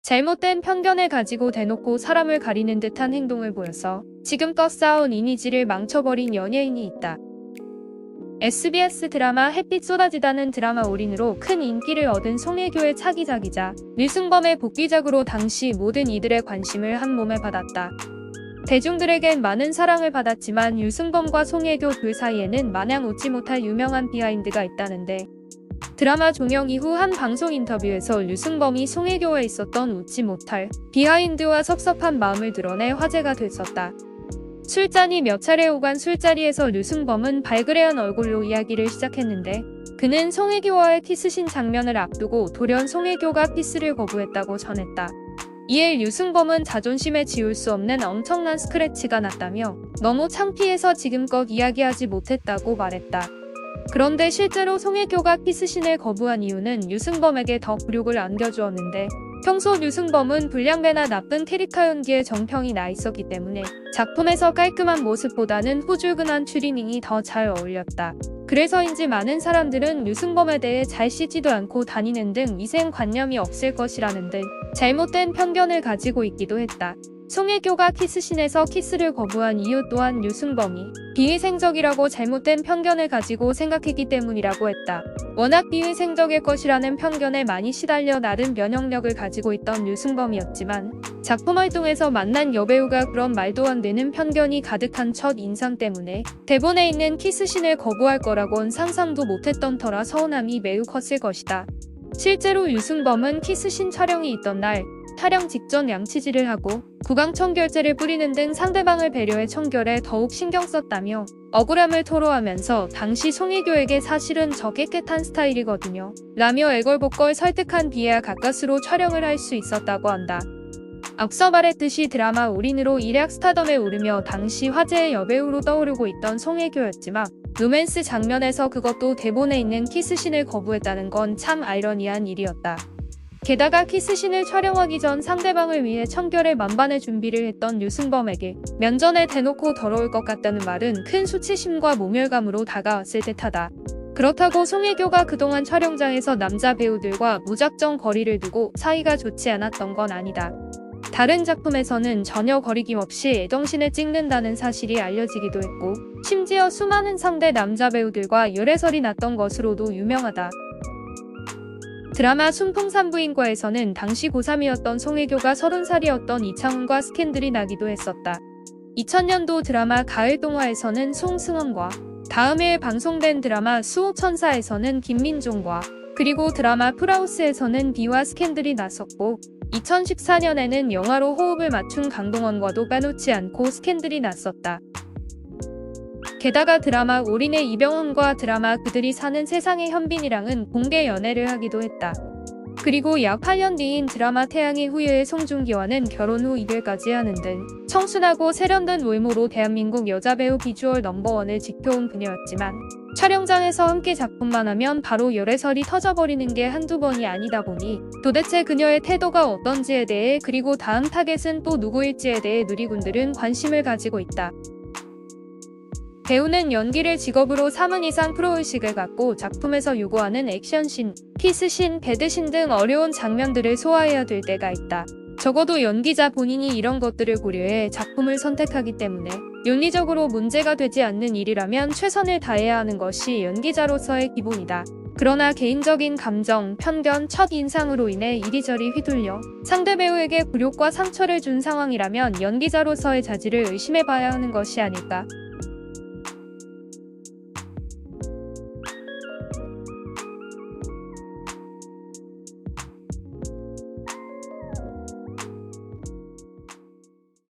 잘못된 편견을 가지고 대놓고 사람을 가리는 듯한 행동을 보여서 지금껏 쌓아온 이미지를 망쳐버린 연예인이 있다. SBS 드라마 햇빛 쏟아지다는 드라마 올인으로 큰 인기를 얻은 송혜교의 차기작이자 류승범의 복귀작으로 당시 모든 이들의 관심을 한몸에 받았다. 대중들에겐 많은 사랑을 받았지만 류승범과 송혜교 둘 사이에는 마냥 웃지 못할 유명한 비하인드가 있다는데, 드라마 종영 이후 한 방송 인터뷰에서 류승범이 송혜교와 있었던 웃지 못할 비하인드와 섭섭한 마음을 드러내 화제가 됐었다. 술잔이 몇 차례 오간 술자리에서 류승범은 발그레한 얼굴로 이야기를 시작했는데, 그는 송혜교와의 키스신 장면을 앞두고 돌연 송혜교가 키스를 거부했다고 전했다. 이에 류승범은 자존심에 지울 수 없는 엄청난 스크래치가 났다며 너무 창피해서 지금껏 이야기하지 못했다고 말했다. 그런데 실제로 송혜교가 키스신을 거부한 이유는 류승범에게 더 굴욕을 안겨주었는데, 평소 류승범은 불량배나 나쁜 캐릭터 연기에 정평이 나 있었기 때문에 작품에서 깔끔한 모습보다는 후줄근한 추리닝이 더 잘 어울렸다. 그래서인지 많은 사람들은 류승범에 대해 잘 씻지도 않고 다니는 등 위생관념이 없을 것이라는 등 잘못된 편견을 가지고 있기도 했다. 송혜교가 키스신에서 키스를 거부한 이유 또한 류승범이 비위생적이라고 잘못된 편견을 가지고 생각했기 때문이라고 했다. 워낙 비위생적일 것이라는 편견에 많이 시달려 나름 면역력을 가지고 있던 류승범이었지만, 작품 활동에서 만난 여배우가 그런 말도 안 되는 편견이 가득한 첫 인상 때문에 대본에 있는 키스신을 거부할 거라곤 상상도 못했던 터라 서운함이 매우 컸을 것이다. 실제로 류승범은 키스신 촬영이 있던 날 촬영 직전 양치질을 하고 구강청결제를 뿌리는 등 상대방을 배려해 청결에 더욱 신경 썼다며 억울함을 토로하면서 당시 송혜교에게 사실은 저 깨끗한 스타일이거든요 라며 애걸복걸 설득한 뒤에야 가까스로 촬영을 할 수 있었다고 한다. 앞서 말했듯이 드라마 올인으로 일약 스타덤에 오르며 당시 화제의 여배우로 떠오르고 있던 송혜교였지만, 로맨스 장면에서 그것도 대본에 있는 키스신을 거부했다는 건 참 아이러니한 일이었다. 게다가 키스신을 촬영하기 전 상대방을 위해 청결에 만반의 준비를 했던 류승범에게 면전에 대놓고 더러울 것 같다는 말은 큰 수치심과 모멸감으로 다가왔을 듯하다. 그렇다고 송혜교가 그동안 촬영장에서 남자 배우들과 무작정 거리를 두고 사이가 좋지 않았던 건 아니다. 다른 작품에서는 전혀 거리낌 없이 애정신을 찍는다는 사실이 알려지기도 했고, 심지어 수많은 상대 남자 배우들과 열애설이 났던 것으로도 유명하다. 드라마 순풍산부인과에서는 당시 고3이었던 송혜교가 30살이었던 이창훈과 스캔들이 나기도 했었다. 2000년도 드라마 가을동화에서는 송승헌과 다음 해에 방송된 드라마 수호천사에서는 김민종과 그리고 드라마 풀하우스에서는 비와 스캔들이 났었고, 2014년에는 영화로 호흡을 맞춘 강동원과도 빼놓지 않고 스캔들이 났었다. 게다가 드라마 올인의 이병헌과 드라마 그들이 사는 세상의 현빈이랑은 공개 연애를 하기도 했다. 그리고 약 8년 뒤인 드라마 태양의 후예의 송중기와는 결혼 후 이별까지 하는 등 청순하고 세련된 외모로 대한민국 여자배우 비주얼 넘버원을 지켜온 그녀였지만, 촬영장에서 함께 작품만 하면 바로 열애설이 터져버리는 게 한두 번이 아니다 보니 도대체 그녀의 태도가 어떤지에 대해, 그리고 다음 타겟은 또 누구일지에 대해 누리꾼들은 관심을 가지고 있다. 배우는 연기를 직업으로 삼은 이상 프로의식을 갖고 작품에서 요구하는 액션신, 키스신, 배드신 등 어려운 장면들을 소화해야 될 때가 있다. 적어도 연기자 본인이 이런 것들을 고려해 작품을 선택하기 때문에 윤리적으로 문제가 되지 않는 일이라면 최선을 다해야 하는 것이 연기자로서의 기본이다. 그러나 개인적인 감정, 편견, 첫인상으로 인해 이리저리 휘둘려 상대 배우에게 굴욕과 상처를 준 상황이라면 연기자로서의 자질을 의심해봐야 하는 것이 아닐까.